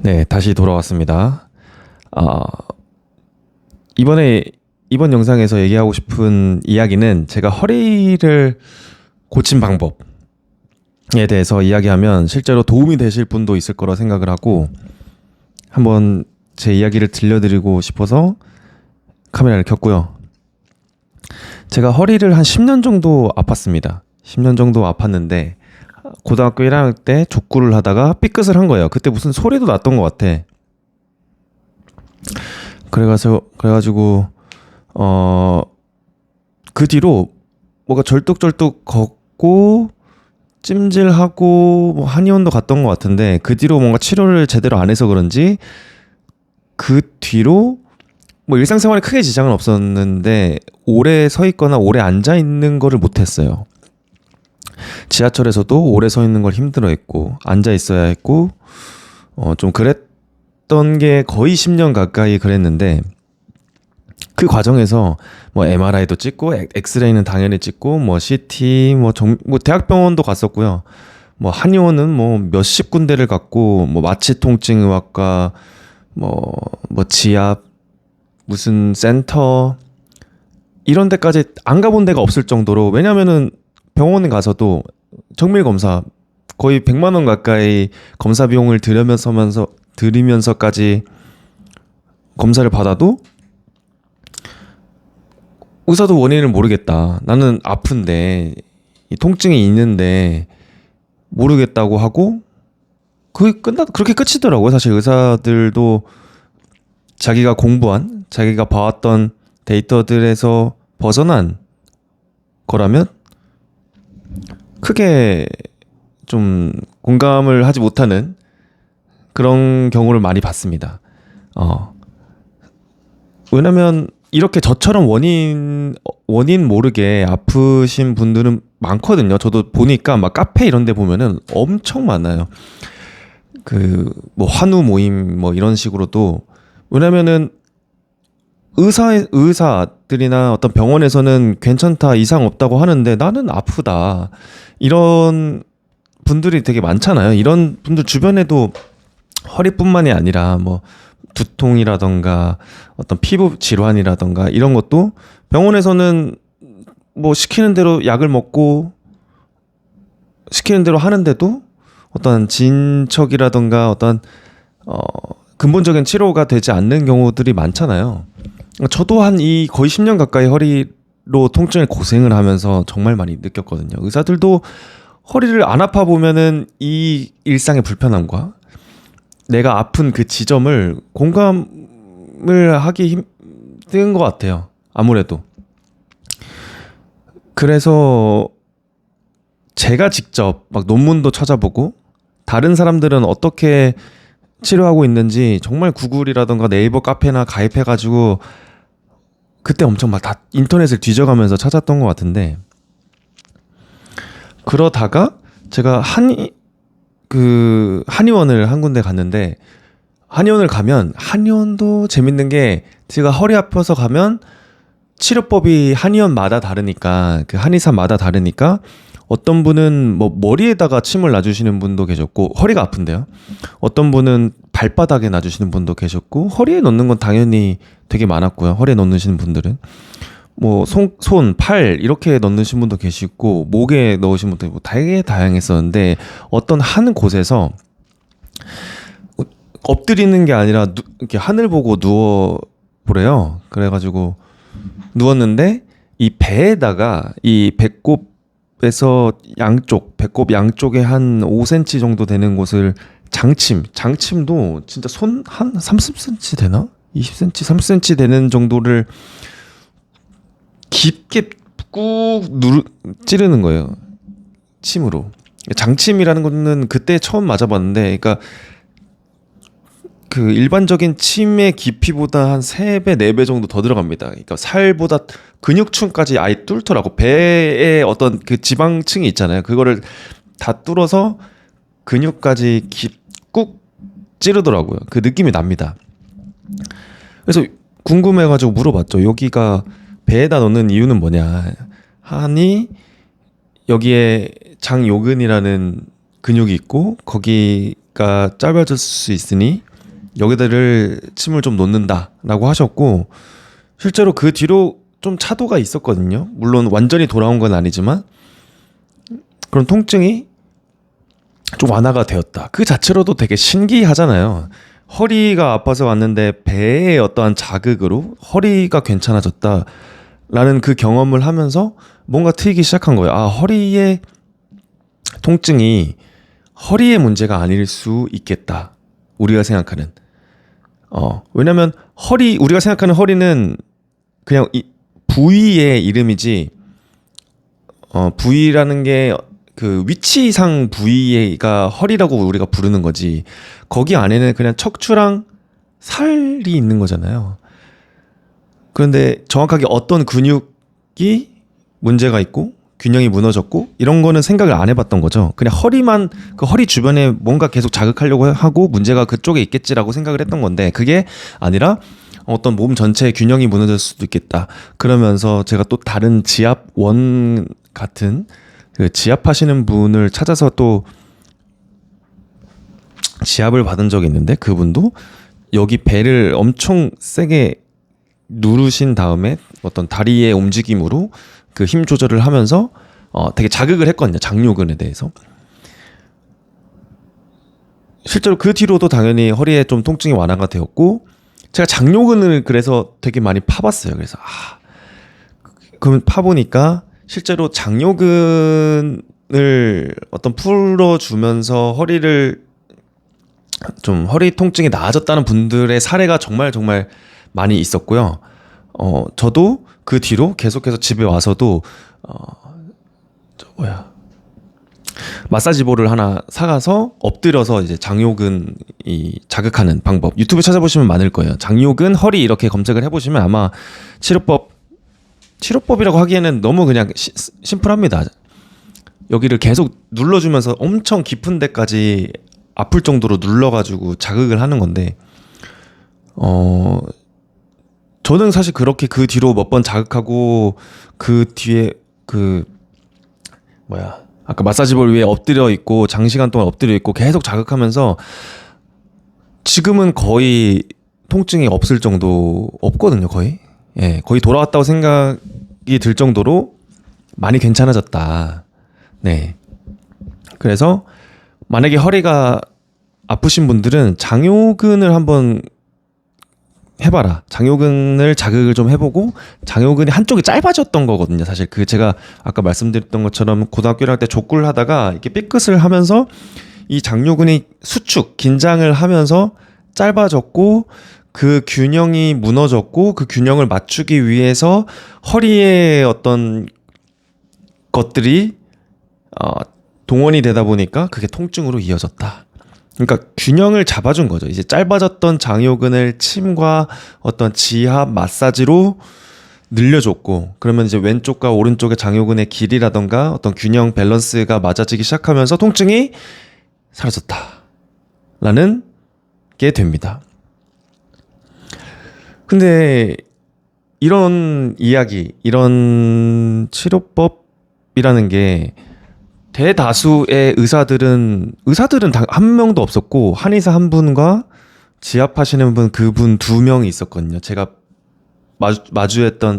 네, 다시 돌아왔습니다. 아, 이번 영상에서 얘기하고 싶은 이야기는 제가 허리를 고친 방법에 대해서 이야기하면 실제로 도움이 되실 분도 있을 거라 생각을 하고 한번 제 이야기를 들려드리고 싶어서 카메라를 켰고요. 제가 허리를 한 10년 정도 아팠습니다. 10년 정도 아팠는데 고등학교 1학년 때 족구를 하다가 삐끗을 한 거예요. 그때 무슨 소리도 났던 것 같아. 그래가지고 그 뒤로 뭔가 절뚝절뚝 걷고 찜질하고 뭐 한의원도 갔던 것 같은데 그 뒤로 뭔가 치료를 제대로 안 해서 그런지 그 뒤로 뭐 일상생활에 크게 지장은 없었는데 오래 서 있거나 오래 앉아 있는 거를 못했어요. 지하철에서도 오래 서 있는 걸 힘들어했고 앉아 있어야 했고 좀 그랬던 게 거의 10년 가까이 그랬는데 그 과정에서 뭐 MRI도 찍고 엑스레이는 당연히 찍고 뭐 CT 뭐 대학병원도 갔었고요. 뭐 한의원은 뭐 몇십 군데를 갔고 뭐 마취통증의학과 뭐 지압 무슨 센터 이런 데까지 안 가본 데가 없을 정도로 왜냐면은 병원에 가서도 정밀 검사 거의 100만 원 가까이 검사 비용을 들이면서까지 검사를 받아도 의사도 원인을 모르겠다. 나는 아픈데 이 통증이 있는데 모르겠다고 하고 그렇게 끝이더라고요. 사실 의사들도 자기가 공부한 자기가 봐왔던 데이터들에서 벗어난 거라면 크게 좀 공감을 하지 못하는 그런 경우를 많이 봤습니다. 왜냐면 이렇게 저처럼 원인 모르게 아프신 분들은 많거든요. 저도 보니까 막 카페 이런 데 보면은 엄청 많아요. 뭐 환우 모임 뭐 이런 식으로도 왜냐면은 의사들이나 어떤 병원에서는 괜찮다, 이상 없다고 하는데 나는 아프다. 이런 분들이 되게 많잖아요. 이런 분들 주변에도 허리뿐만이 아니라 뭐 두통이라던가 어떤 피부 질환이라던가 이런 것도 병원에서는 뭐 시키는 대로 약을 먹고 시키는 대로 하는데도 어떤 진척이라던가 어떤 근본적인 치료가 되지 않는 경우들이 많잖아요. 저도 한 거의 10년 가까이 허리로 통증을 고생을 하면서 정말 많이 느꼈거든요. 의사들도 허리를 안 아파 보면은 이 일상의 불편함과 내가 아픈 그 지점을 공감을 하기 힘든 것 같아요. 아무래도. 그래서 제가 직접 막 논문도 찾아보고 다른 사람들은 어떻게 치료하고 있는지 정말 구글이라던가 네이버 카페나 가입해가지고 그때 엄청 막 다 인터넷을 뒤져가면서 찾았던 것 같은데 그러다가 제가 한의원을 한 군데 갔는데 한의원을 가면 한의원도 재밌는 게 제가 허리 아파서 가면 치료법이 한의원마다 다르니까 그 한의사마다 다르니까 어떤 분은 뭐 머리에다가 침을 놔주시는 분도 계셨고 허리가 아픈데요. 어떤 분은 발바닥에 놔주시는 분도 계셨고 허리에 넣는 건 당연히 되게 많았고요. 허리에 넣으시는 분들은 뭐 손, 팔 이렇게 넣으신 분도 계시고 목에 넣으신 분도 있고 되게 다양했었는데 어떤 한 곳에서 엎드리는 게 아니라 이렇게 하늘 보고 누워 보래요. 그래가지고 누웠는데 이 배에다가 이 배꼽에서 배꼽 양쪽에 한 5cm 정도 되는 곳을 장침도 진짜 손 한 30cm 되나? 20cm, 30cm 되는 정도를 깊게 꾹 찌르는 거예요. 침으로. 장침이라는 거는 그때 처음 맞아봤는데, 그러니까 그 일반적인 침의 깊이보다 한 3배, 4배 정도 더 들어갑니다. 그러니까 살보다 근육층까지 아예 뚫더라고. 배에 어떤 그 지방층이 있잖아요. 그거를 다 뚫어서 근육까지 꾹 찌르더라고요. 그 느낌이 납니다. 그래서 궁금해가지고 물어봤죠. 여기가 배에다 넣는 이유는 뭐냐. 하니 여기에 장요근이라는 근육이 있고 거기가 짧아질 수 있으니 여기들을 침을 좀 놓는다라고 하셨고, 실제로 그 뒤로 좀 차도가 있었거든요. 물론 완전히 돌아온 건 아니지만 그런 통증이 좀 완화가 되었다. 그 자체로도 되게 신기하잖아요. 허리가 아파서 왔는데 배의 어떠한 자극으로 허리가 괜찮아졌다라는 그 경험을 하면서 뭔가 트이기 시작한 거예요. 아, 허리의 통증이 허리의 문제가 아닐 수 있겠다. 우리가 생각하는. 왜냐면 우리가 생각하는 허리는 그냥 부위의 이름이지, 부위라는 게 그 위치상 부위가 허리라고 우리가 부르는 거지, 거기 안에는 그냥 척추랑 살이 있는 거잖아요. 그런데 정확하게 어떤 근육이 문제가 있고 균형이 무너졌고 이런 거는 생각을 안 해봤던 거죠. 그냥 허리만, 그 허리 주변에 뭔가 계속 자극하려고 하고 문제가 그쪽에 있겠지라고 생각을 했던 건데, 그게 아니라 어떤 몸 전체의 균형이 무너질 수도 있겠다. 그러면서 제가 또 다른 지압원 같은 그 지압하시는 분을 찾아서 또 지압을 받은 적이 있는데, 그분도 여기 배를 엄청 세게 누르신 다음에 어떤 다리의 움직임으로 그 힘 조절을 하면서 되게 자극을 했거든요. 장요근에 대해서. 실제로 그 뒤로도 당연히 허리에 좀 통증이 완화가 되었고, 제가 장요근을 그래서 되게 많이 파봤어요. 그래서 그럼 파보니까 실제로 장요근을 어떤 풀어주면서 허리를 좀 허리 통증이 나아졌다는 분들의 사례가 정말 정말 많이 있었고요. 저도 그 뒤로 계속해서 집에 와서도 마사지볼을 하나 사가서 엎드려서 이제 장요근 자극하는 방법, 유튜브 찾아보시면 많을 거예요. 장요근 허리 이렇게 검색을 해보시면 아마 치료법이라고 하기에는 너무 그냥 심플합니다. 여기를 계속 눌러주면서 엄청 깊은 데까지 아플 정도로 눌러가지고 자극을 하는 건데, 저는 사실 그렇게 그 뒤로 몇 번 자극하고 그 뒤에 아까 마사지볼 위에 엎드려 있고 장시간 동안 엎드려 있고 계속 자극하면서 지금은 거의 통증이 없을 정도, 없거든요. 거의 돌아왔다고 생각이 들 정도로 많이 괜찮아졌다. 네. 그래서 만약에 허리가 아프신 분들은 장요근을 한번 해봐라. 장요근을 자극을 좀 해보고, 장요근이 한쪽이 짧아졌던 거거든요. 사실 제가 아까 말씀드렸던 것처럼 고등학교 1학년 때 족구를 하다가 이렇게 삐끗을 하면서 이 장요근이 긴장을 하면서 짧아졌고, 그 균형이 무너졌고, 그 균형을 맞추기 위해서 허리에 어떤 것들이 동원이 되다 보니까 그게 통증으로 이어졌다. 그러니까 균형을 잡아준 거죠. 이제 짧아졌던 장요근을 침과 어떤 지압 마사지로 늘려줬고, 그러면 이제 왼쪽과 오른쪽의 장요근의 길이라던가 어떤 균형 밸런스가 맞아지기 시작하면서 통증이 사라졌다라는 게 됩니다. 근데 이런 이야기, 이런 치료법이라는 게 대다수의 의사들은 한 명도 없었고, 한의사 한 분과 지압하시는 분, 그분 2명이 있었거든요. 제가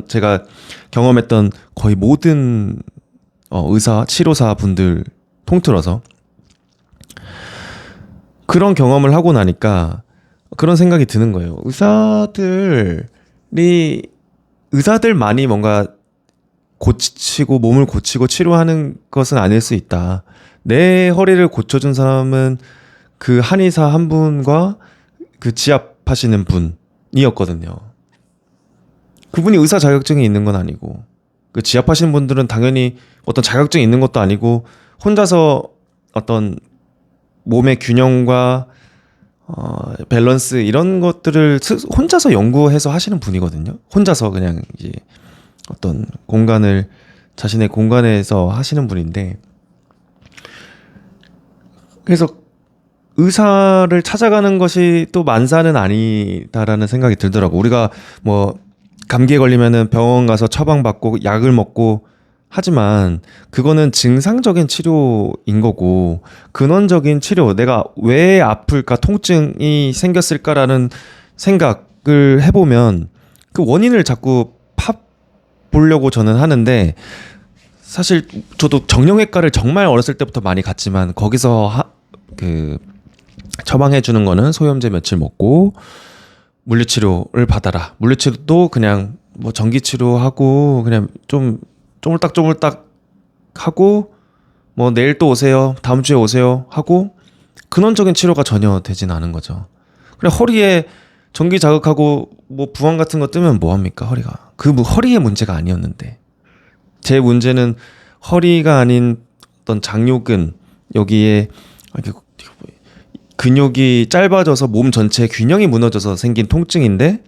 제가 경험했던 거의 모든 치료사 분들 통틀어서 그런 경험을 하고 나니까 그런 생각이 드는 거예요. 의사들만이 뭔가 몸을 고치고 치료하는 것은 아닐 수 있다. 내 허리를 고쳐준 사람은 그 한의사 한 분과 그 지압하시는 분이었거든요. 그분이 의사 자격증이 있는 건 아니고, 그 지압하시는 분들은 당연히 어떤 자격증이 있는 것도 아니고, 혼자서 어떤 몸의 균형과 밸런스 이런 것들을 혼자서 연구해서 하시는 분이거든요. 혼자서 그냥 이제 어떤 자신의 공간에서 하시는 분인데, 그래서 의사를 찾아가는 것이 또 만사는 아니다라는 생각이 들더라고. 우리가 뭐 감기에 걸리면은 병원 가서 처방받고 약을 먹고 하지만 그거는 증상적인 치료인 거고 근원적인 치료, 내가 왜 아플까, 통증이 생겼을까라는 생각을 해보면 그 원인을 자꾸 파 보려고 저는 하는데, 사실 저도 정형외과를 정말 어렸을 때부터 많이 갔지만 거기서 처방해 주는 거는 소염제 며칠 먹고 물리치료를 받아라. 물리치료도 그냥 뭐 전기치료하고 그냥 좀 쪼물딱쪼물딱 하고 뭐 내일 또 오세요, 다음 주에 오세요 하고 근원적인 치료가 전혀 되진 않은 거죠. 그냥 허리에 전기 자극하고 뭐 부항 같은 거 뜨면 뭐 합니까? 허리가 허리의 문제가 아니었는데, 제 문제는 허리가 아닌 어떤 장요근, 여기에 근육이 짧아져서 몸 전체의 균형이 무너져서 생긴 통증인데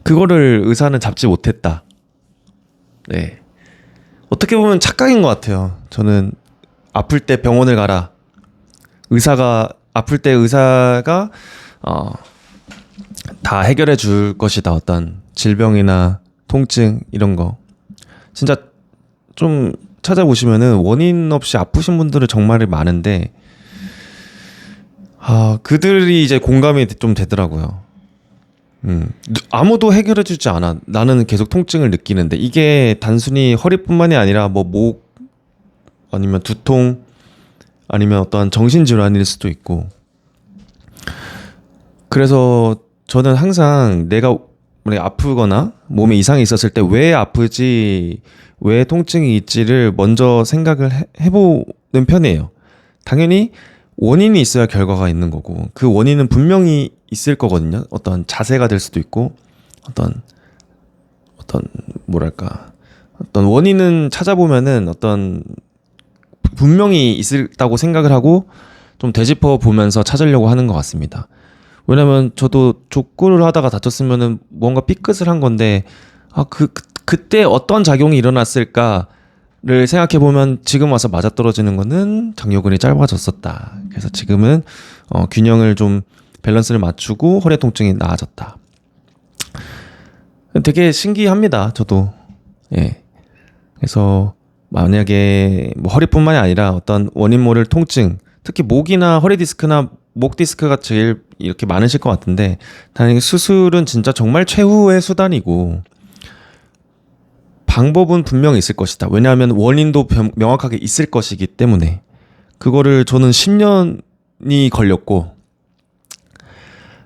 그거를 의사는 잡지 못했다. 네, 어떻게 보면 착각인 것 같아요. 저는 아플 때 병원을 가라. 아플 때 의사가 다 해결해 줄 것이다. 어떤 질병이나 통증 이런 거 진짜 좀 찾아보시면은 원인 없이 아프신 분들은 정말 많은데 그들이 이제 공감이 좀 되더라고요. 아무도 해결해 주지 않아. 나는 계속 통증을 느끼는데, 이게 단순히 허리뿐만이 아니라 뭐 목 아니면 두통 아니면 어떠한 정신질환일 수도 있고. 그래서 저는 항상 내가 만약에 아프거나 몸에 이상이 있었을 때 왜 아프지, 왜 통증이 있지를 먼저 생각을 해보는 편이에요. 당연히 원인이 있어야 결과가 있는 거고, 그 원인은 분명히 있을 거거든요. 어떤 자세가 될 수도 있고, 어떤 뭐랄까, 어떤 원인은 찾아보면은 어떤 분명히 있다고 생각을 하고 좀 되짚어 보면서 찾으려고 하는 것 같습니다. 왜냐면 저도 족구를 하다가 다쳤으면은 뭔가 삐끗을 한 건데, 그때 어떤 작용이 일어났을까를 생각해 보면 지금 와서 맞아떨어지는 거는 장요근이 짧아졌었다. 그래서 지금은 균형을 좀 밸런스를 맞추고 허리 통증이 나아졌다. 되게 신기합니다. 저도. 예. 그래서 만약에 뭐 허리뿐만이 아니라 어떤 원인 모를 통증, 특히 목이나 허리 디스크나 목 디스크가 제일 이렇게 많으실 것 같은데, 당연히 수술은 진짜 정말 최후의 수단이고 방법은 분명히 있을 것이다. 왜냐하면 원인도 명확하게 있을 것이기 때문에. 그거를 저는 10년이 걸렸고,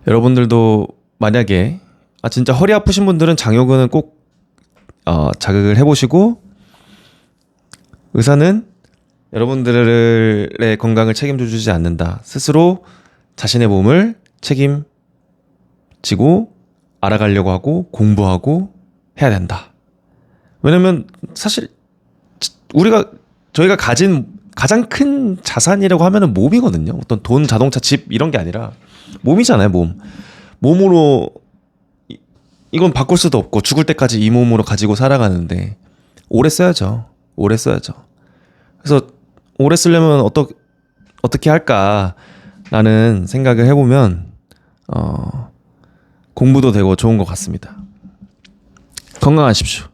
여러분들도 만약에 진짜 허리 아프신 분들은 장요근은 꼭 자극을 해보시고, 의사는 여러분들의 건강을 책임져 주지 않는다. 스스로 자신의 몸을 책임지고 알아가려고 하고 공부하고 해야 된다. 왜냐면 사실 저희가 가진 가장 큰 자산이라고 하면은 몸이거든요. 어떤 돈, 자동차, 집 이런 게 아니라 몸이잖아요. 몸으로 이건 바꿀 수도 없고 죽을 때까지 이 몸으로 가지고 살아가는데 오래 써야죠. 그래서 오래 쓰려면 어떻게 할까라는 생각을 해보면 공부도 되고 좋은 것 같습니다. 건강하십시오.